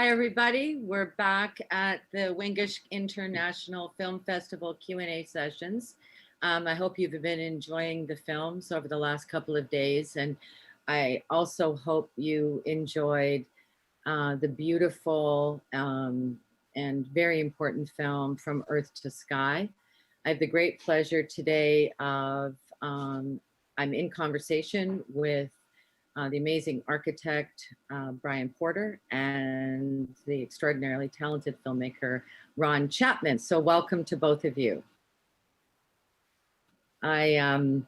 Hi, everybody. We're back at the Wingish International Film Festival Q&A sessions. I hope you've been enjoying the films over the last couple of days, and I also hope you enjoyed the beautiful and very important film From Earth to Sky. I have the great pleasure today of, I'm in conversation with the amazing architect, Brian Porter, and the extraordinarily talented filmmaker, Ron Chapman. So welcome to both of you. I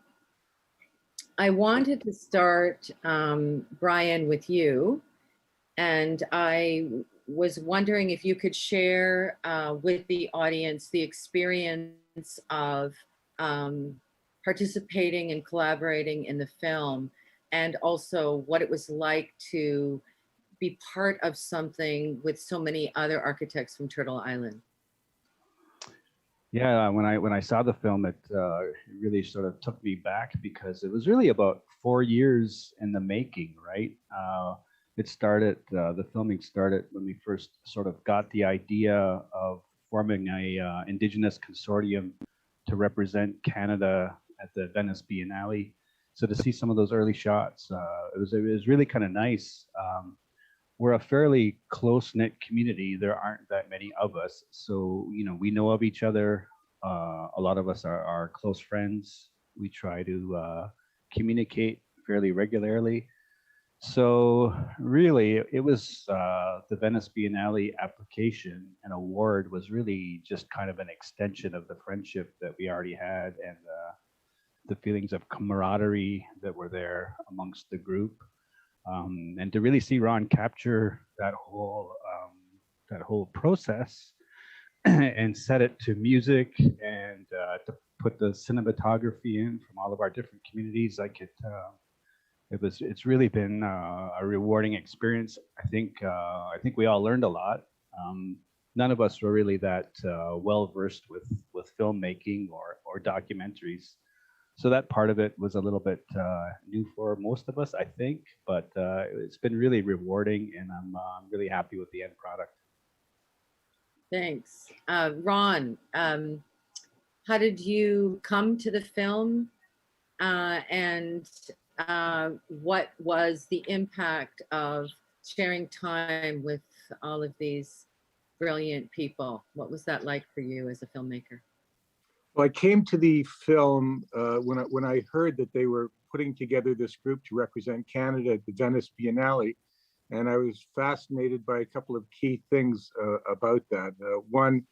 wanted to start, Brian, with you. And I was wondering if you could share with the audience the experience of participating and collaborating in the film, and also what it was like to be part of something with so many other architects from Turtle Island. Yeah, when I saw the film, it really sort of took me back, because it was really about 4 years in the making, right? It started, the filming started when we first sort of got the idea of forming a Indigenous consortium to represent Canada at the Venice Biennale. So to see some of those early shots, it was really kind of nice. We're a fairly close-knit community. There aren't that many of us, so we know of each other. A lot of us are close friends. We try to communicate fairly regularly. So really, it was the Venice Biennale application and award was really just kind of an extension of the friendship that we already had, and the feelings of camaraderie that were there amongst the group. And to really see Ron capture that whole process and set it to music, and to put the cinematography in from all of our different communities, it's really been a rewarding experience. I think we all learned a lot. None of us were really that well versed with filmmaking or documentaries. So that part of it was a little bit new for most of us, I think, but it's been really rewarding, and I'm really happy with the end product. Thanks. Ron, how did you come to the film, and what was the impact of sharing time with all of these brilliant people? What was that like for you as a filmmaker? Well, I came to the film when I heard that they were putting together this group to represent Canada at the Venice Biennale, and I was fascinated by a couple of key things about that. One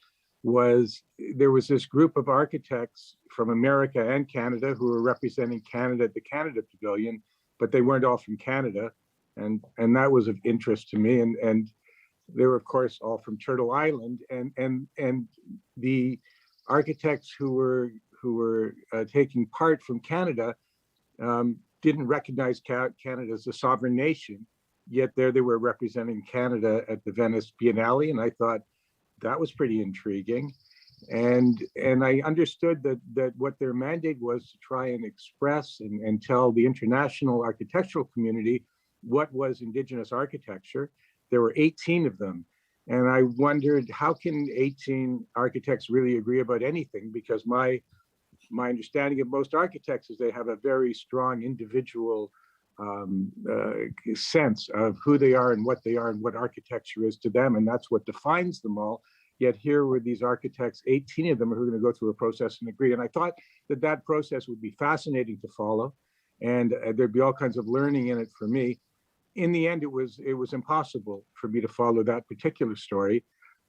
was there was this group of architects from America and Canada who were representing Canada at the Canada Pavilion, but they weren't all from Canada, and that was of interest to me. And they were, of course, all from Turtle Island, and the architects who were taking part from Canada didn't recognize Canada as a sovereign nation, yet there they were representing Canada at the Venice Biennale, and I thought that was pretty intriguing. And I understood that what their mandate was to try and express and tell the international architectural community what was Indigenous architecture. There were 18 of them. And I wondered, how can 18 architects really agree about anything? Because my understanding of most architects is they have a very strong individual sense of who they are and what architecture is to them. And that's what defines them all. Yet here were these architects, 18 of them, who are going to go through a process and agree. And I thought that process would be fascinating to follow. And there'd be all kinds of learning in it for me. In the end, it was impossible for me to follow that particular story,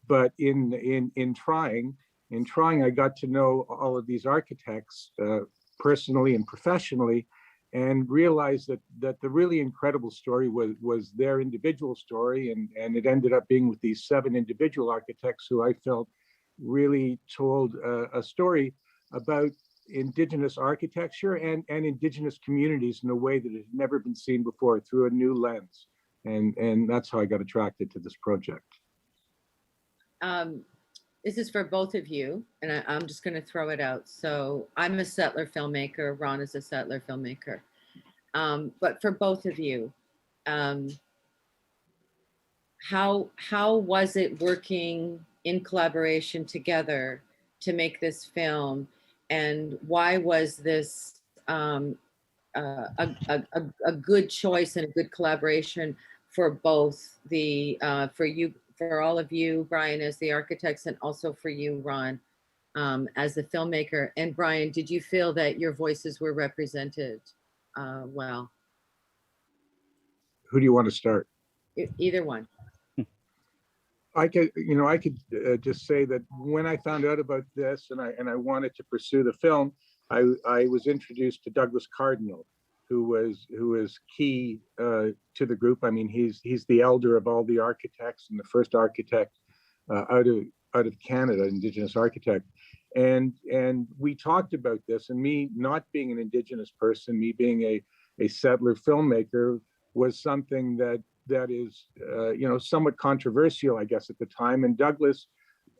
but in trying, I got to know all of these architects personally and professionally, and realized that the really incredible story was their individual story, and it ended up being with these 7 individual architects who I felt really told a story about Indigenous architecture and Indigenous communities in a way that had never been seen before, through a new lens. And that's how I got attracted to this project. This is for both of you, and I'm just going to throw it out. So I'm a settler filmmaker. Ron is a settler filmmaker. But for both of you, how was it working in collaboration together to make this film, and why was this a good choice and a good collaboration for both the for you, for all of you, Brian, as the architects, and also for you, Ron, as the filmmaker. And Brian, did you feel that your voices were represented well? Who do you want to start? Either one. I could just say that when I found out about this and I wanted to pursue the film, I was introduced to Douglas Cardinal, who was key to the group. I mean, he's the elder of all the architects and the first architect out of Canada, Indigenous architect. And we talked about this, and me not being an Indigenous person, me being a settler filmmaker, was something that is somewhat controversial, I guess, at the time. And Douglas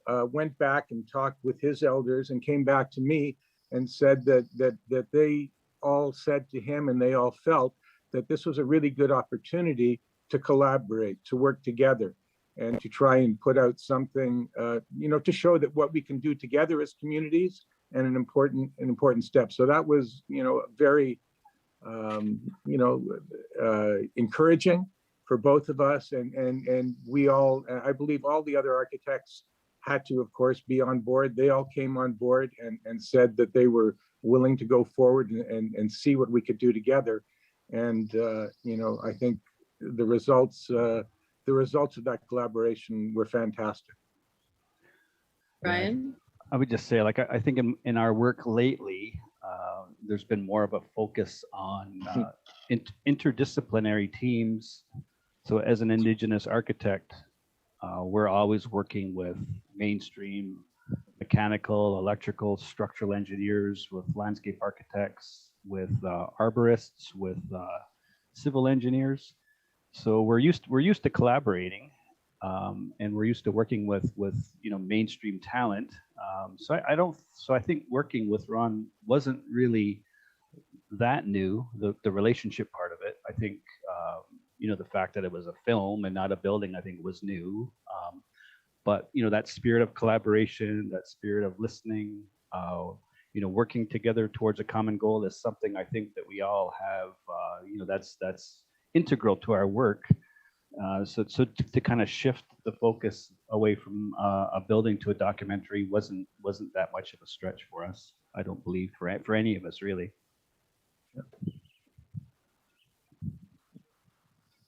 went back and talked with his elders and came back to me and said that they all said to him, and they all felt that this was a really good opportunity to collaborate, to work together, and to try and put out something, to show that what we can do together as communities, and an important step. So that was, very, encouraging for both of us, and we all, I believe all the other architects had to, of course, be on board. They all came on board and said that they were willing to go forward and see what we could do together. And I think the results of that collaboration were fantastic. Brian? I would just say, like, I think in our work lately, there's been more of a focus on interdisciplinary teams. So as an Indigenous architect, we're always working with mainstream mechanical, electrical, structural engineers, with landscape architects, with arborists, with civil engineers. So we're used to collaborating, and we're used to working with mainstream talent. So I think working with Ron wasn't really that new. The relationship part of it, I think, the fact that it was a film and not a building, I think was new. But that spirit of collaboration, that spirit of listening, working together towards a common goal is something I think that we all have. That's integral to our work. So to kind of shift the focus away from a building to a documentary wasn't that much of a stretch for us. I don't believe for any of us, really.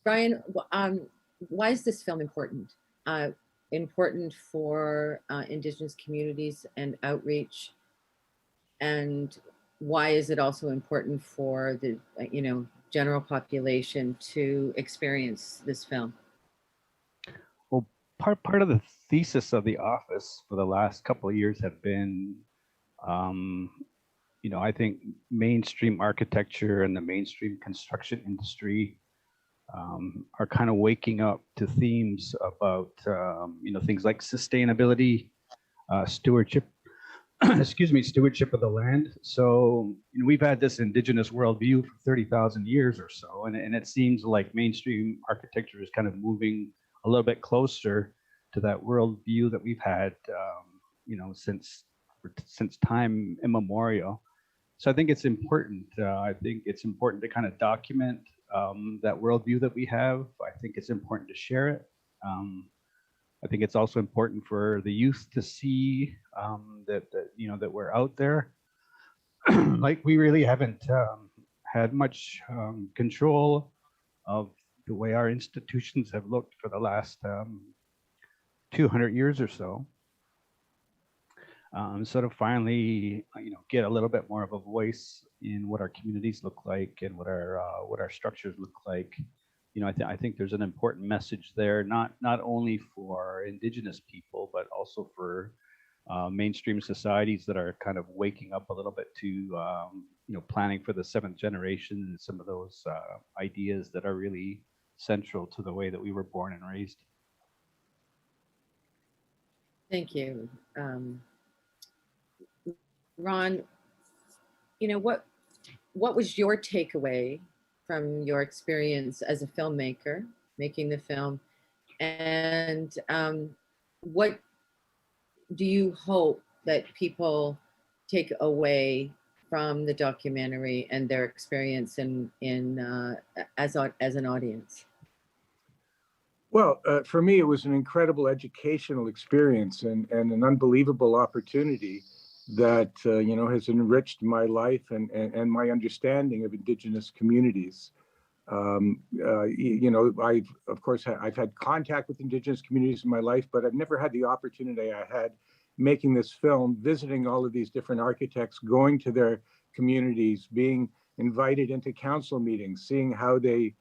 Brian, why is this film important? Important for Indigenous communities and outreach, and why is it also important for the general population to experience this film? Well, part of the thesis of the office for the last couple of years have been, I think mainstream architecture and the mainstream construction industry are kind of waking up to themes about, things like sustainability, stewardship, stewardship of the land. So we've had this Indigenous worldview for 30,000 years or so, and it seems like mainstream architecture is kind of moving a little bit closer to that worldview that we've had, since time immemorial. So I think it's important. I think it's important to kind of document that worldview that we have. I think it's important to share it. I think it's also important for the youth to see that we're out there. Like, we really haven't had much control of the way our institutions have looked for the last 200 years or so. So to finally, get a little bit more of a voice in what our communities look like and what our structures look like, I think there's an important message there, not only for Indigenous people, but also for mainstream societies that are kind of waking up a little bit to, planning for the seventh generation and some of those ideas that are really central to the way that we were born and raised. Thank you. Ron, what was your takeaway from your experience as a filmmaker making the film, And what do you hope that people take away from the documentary and their experience as an audience? Well, for me, it was an incredible educational experience and an unbelievable opportunity that has enriched my life and my understanding of Indigenous communities. I've had contact with Indigenous communities in my life, but I've never had the opportunity I had making this film, visiting all of these different architects, going to their communities, being invited into council meetings, seeing how they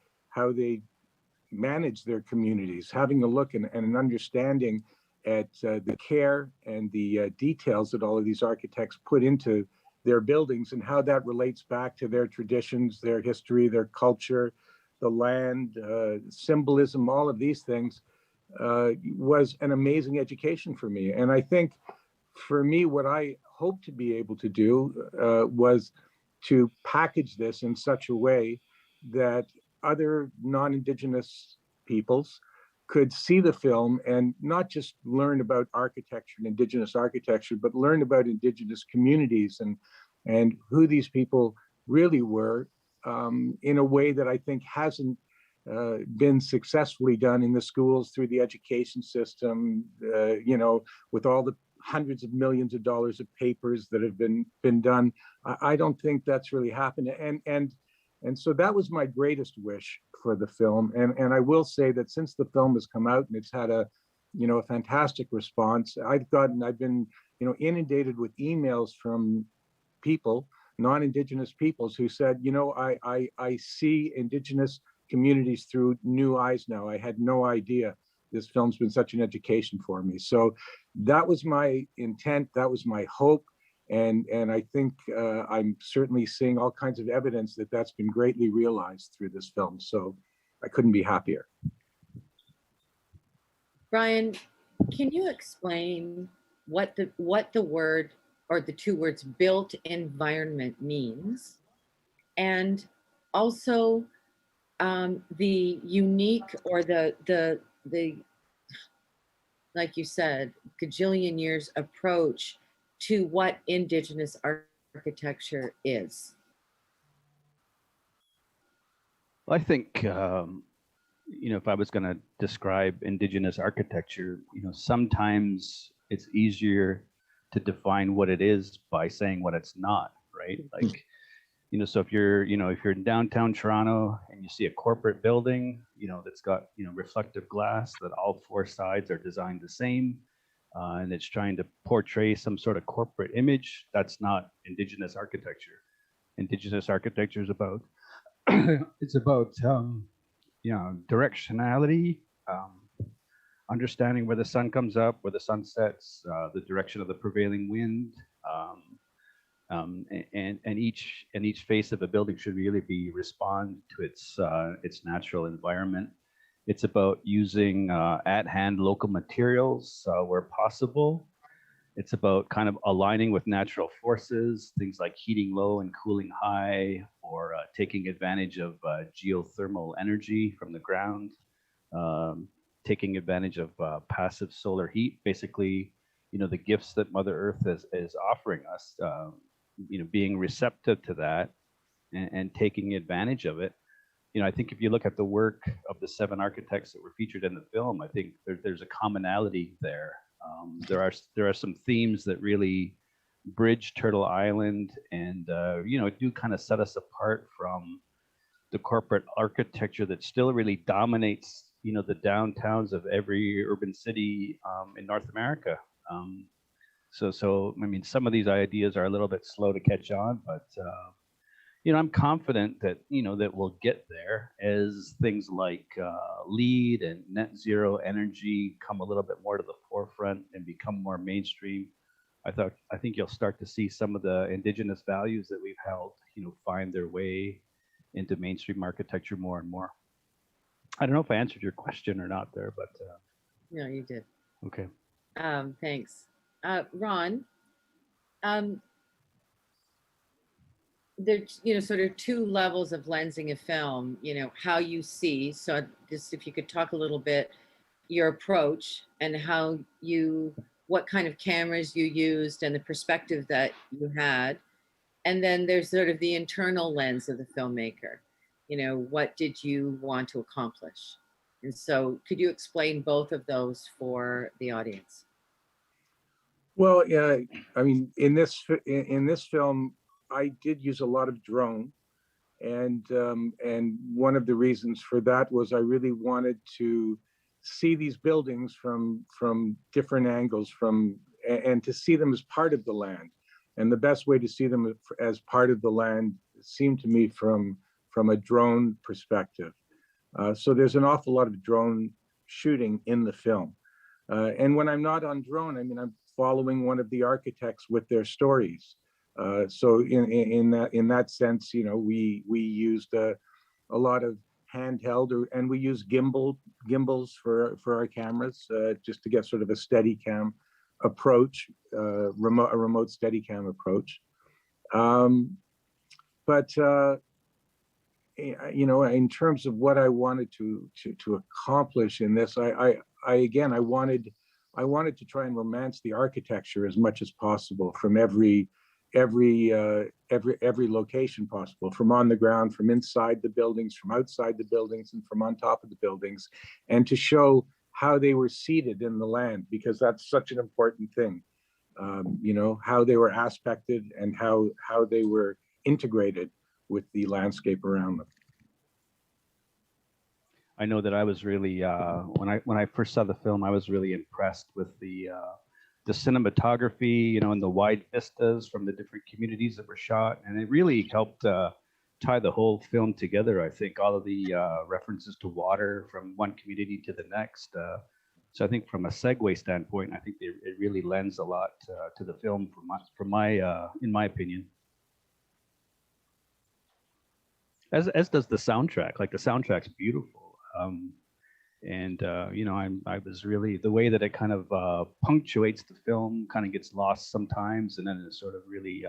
manage their communities, having a look and an understanding at the care and the details that all of these architects put into their buildings and how that relates back to their traditions, their history, their culture, the land, symbolism, all of these things was an amazing education for me. And I think for me, what I hope to be able to do was to package this in such a way that other non-Indigenous peoples could see the film and not just learn about architecture and Indigenous architecture, but learn about Indigenous communities and who these people really were in a way that I think hasn't been successfully done in the schools through the education system, with all the hundreds of millions of dollars of papers that have been done. I don't think that's really happened. And so that was my greatest wish for the film. And I will say that since the film has come out and it's had a fantastic response, I've been, inundated with emails from people, non-Indigenous peoples who said, I see Indigenous communities through new eyes now. I had no idea this film's been such an education for me. So that was my intent. That was my hope. And I think I'm certainly seeing all kinds of evidence that that's been greatly realized through this film. So I couldn't be happier. Brian, can you explain what the word or the two words built environment means? And also the unique or the like you said, gajillion years approach to what Indigenous architecture is? Well, I think, if I was going to describe Indigenous architecture, sometimes it's easier to define what it is by saying what it's not, right? Like, so if you're in downtown Toronto and you see a corporate building, that's got, reflective glass, that all four sides are designed the same, and it's trying to portray some sort of corporate image, that's not Indigenous architecture. Indigenous architecture is about, it's about, directionality, understanding where the sun comes up, where the sun sets, the direction of the prevailing wind, and each face of a building should really be respond to its natural environment. It's about using at-hand local materials where possible. It's about kind of aligning with natural forces, things like heating low and cooling high, or taking advantage of geothermal energy from the ground, taking advantage of passive solar heat, basically, the gifts that Mother Earth is offering us, being receptive to that and taking advantage of it. I think if you look at the work of the 7 architects that were featured in the film, I think there's a commonality there. There are some themes that really bridge Turtle Island and do kind of set us apart from the corporate architecture that still really dominates the downtowns of every urban city in North America. So I mean, some of these ideas are a little bit slow to catch on, but I'm confident that that we'll get there as things like LEED and net zero energy come a little bit more to the forefront and become more mainstream. I think you'll start to see some of the Indigenous values that we've held, find their way into mainstream architecture more and more. I don't know if I answered your question or not there, but No, you did. Okay. Thanks. Ron, there's sort of 2 levels of lensing a film, how you see. So just if you could talk a little bit your approach and how you, what kind of cameras you used and the perspective that you had. And then there's sort of the internal lens of the filmmaker. You know, what did you want to accomplish? And so could you explain both of those for the audience? Well, yeah, I mean, in this film, I did use a lot of drone, and one of the reasons for that was I really wanted to see these buildings from different angles, and to see them as part of the land. And the best way to see them as part of the land seemed to me from a drone perspective. So there's an awful lot of drone shooting in the film. And when I'm not on drone, I mean, I'm following one of the architects with their stories. So in that sense, you know, we used a lot of handheld, and we use gimbals for our cameras, just to get sort of a steady cam approach, a remote steady cam approach. But you know, in terms of what I wanted to accomplish in this, I again, I wanted to try and romance the architecture as much as possible from every location possible, from on the ground, from inside the buildings, from outside the buildings, and from on top of the buildings, and to show how they were seated in the land, because that's such an important thing. You know, how they were aspected and how they were integrated with the landscape around them. I know that I was really when I first saw the film, I was really impressed with the cinematography, you know, and the wide vistas from the different communities that were shot, and it really helped tie the whole film together. I think all of the references to water from one community to the next. So I think from a segue standpoint, I think it really lends a lot to the film from my in my opinion. As does the soundtrack. Like, the soundtrack's beautiful. And you know, I was really, the way that it kind of punctuates the film, kind of gets lost sometimes, and then it sort of really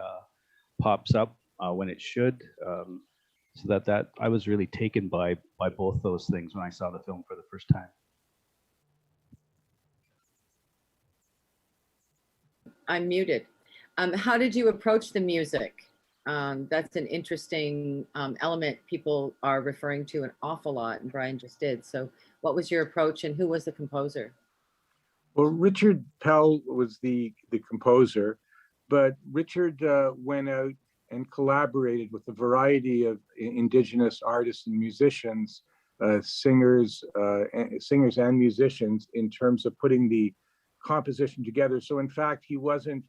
pops up when it should. So that I was really taken by both those things when I saw the film for the first time. I'm muted. How did you approach the music? That's an interesting element people are referring to an awful lot, and Brian just did. So what was your approach, and who was the composer? Well, Richard Pell was the composer, but Richard went out and collaborated with a variety of Indigenous artists and musicians, singers and musicians, in terms of putting the composition together. So in fact, he wasn't,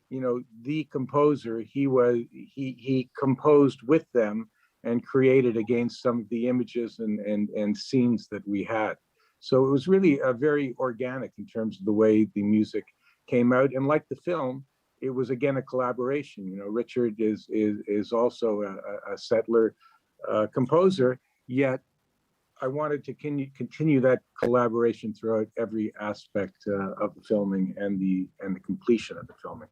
you know, the composer. He composed with them and created against some of the images and scenes that we had. So it was really very organic in terms of the way the music came out. And like the film, it was again a collaboration. You know, Richard is also a settler composer, yet I wanted to continue that collaboration throughout every aspect of the filming and the completion of the filming.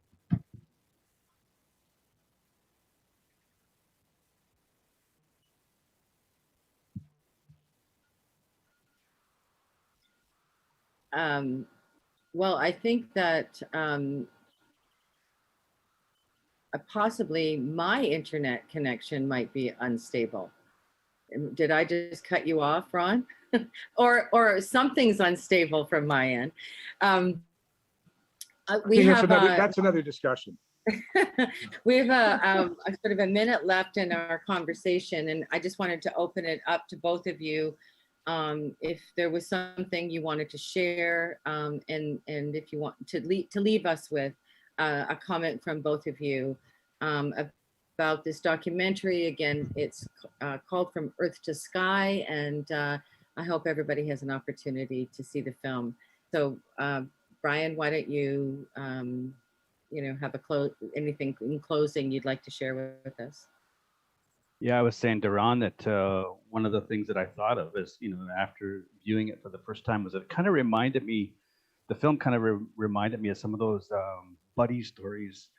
Well, I think that possibly my internet connection might be unstable. Did I just cut you off, Ron? or something's unstable from my end. That's another discussion. We have a sort of a minute left in our conversation, and I just wanted to open it up to both of you. If there was something you wanted to share, and if you want to leave us with a comment from both of you about this documentary. Again, it's called From Earth to Sky, and I hope everybody has an opportunity to see the film. So Brian, why don't you you know, have anything in closing you'd like to share with us? Yeah, I was saying to Ron that one of the things that I thought of is, you know, after viewing it for the first time, was it kind of reminded me, the film kind of reminded me of some of those buddy stories,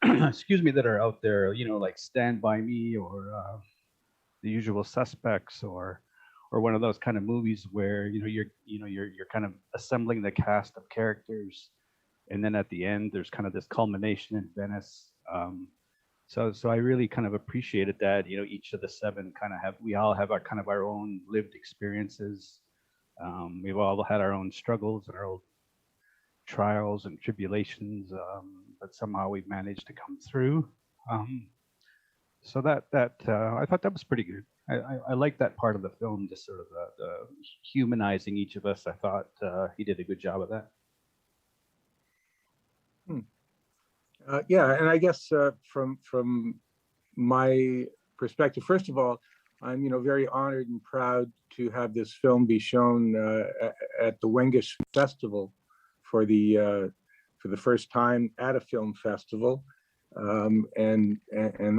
excuse me, that are out there, you know, like Stand By Me, or The Usual Suspects, or or one of those kind of movies where you're kind of assembling the cast of characters, and then at the end there's kind of this culmination in Venice. So I really kind of appreciated that. Each of the seven we all have our kind of our own lived experiences. We've all had our own struggles and our own trials and tribulations, but somehow we've managed to come through. So that I thought that was pretty good. I like that part of the film, just sort of the humanizing each of us. I thought he did a good job of that. Yeah, and I guess from my perspective, first of all, I'm very honored and proud to have this film be shown at the Wengish Festival for the first time at a film festival, and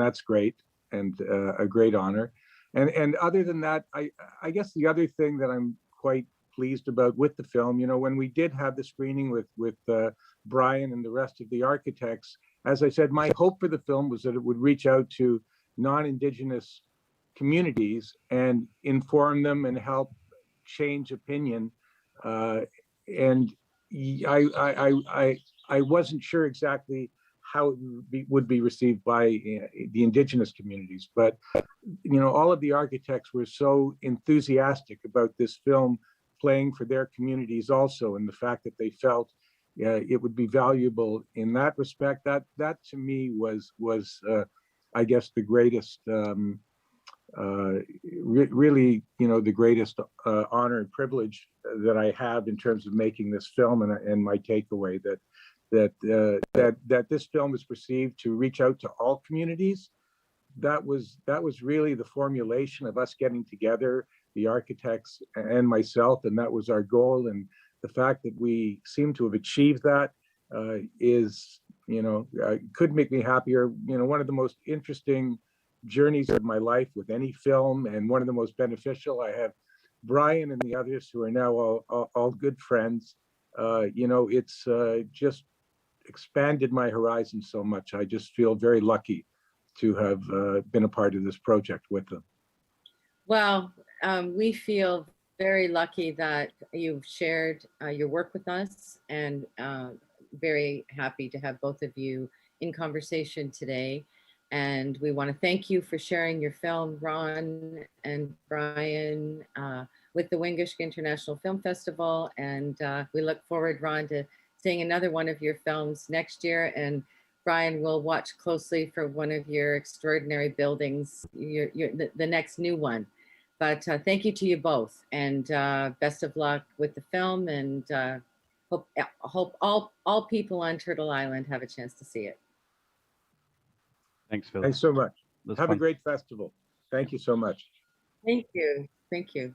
that's great, and a great honor. And other than that, I guess the other thing that I'm quite pleased about with the film, when we did have the screening with Brian and the rest of the architects, as I said, my hope for the film was that it would reach out to non-Indigenous communities and inform them and help change opinion. And I wasn't sure exactly how it would be received by the Indigenous communities, but all of the architects were so enthusiastic about this film playing for their communities also, and the fact that they felt it would be valuable in that respect. That to me was I guess the greatest, really the greatest honor and privilege that I have in terms of making this film, and my takeaway that this film is perceived to reach out to all communities. That was really the formulation of us getting together, the architects and myself, and that was our goal. And the fact that we seem to have achieved that is, could make me happier. One of the most interesting journeys of my life with any film, and one of the most beneficial. I have Brian and the others who are now all good friends. It's just expanded my horizon so much. I just feel very lucky to have been a part of this project with them. Well, we feel very lucky that you've shared your work with us, and very happy to have both of you in conversation today. And we want to thank you for sharing your film, Ron and Brian, with the Wingish International Film Festival. And we look forward, Ron, to seeing another one of your films next year. And Brian will watch closely for one of your extraordinary buildings, the next new one. But thank you to you both, and best of luck with the film, and hope all people on Turtle Island have a chance to see it. Thanks, Phil. Thanks so much. Have a great festival. Thank you so much. Thank you. Thank you.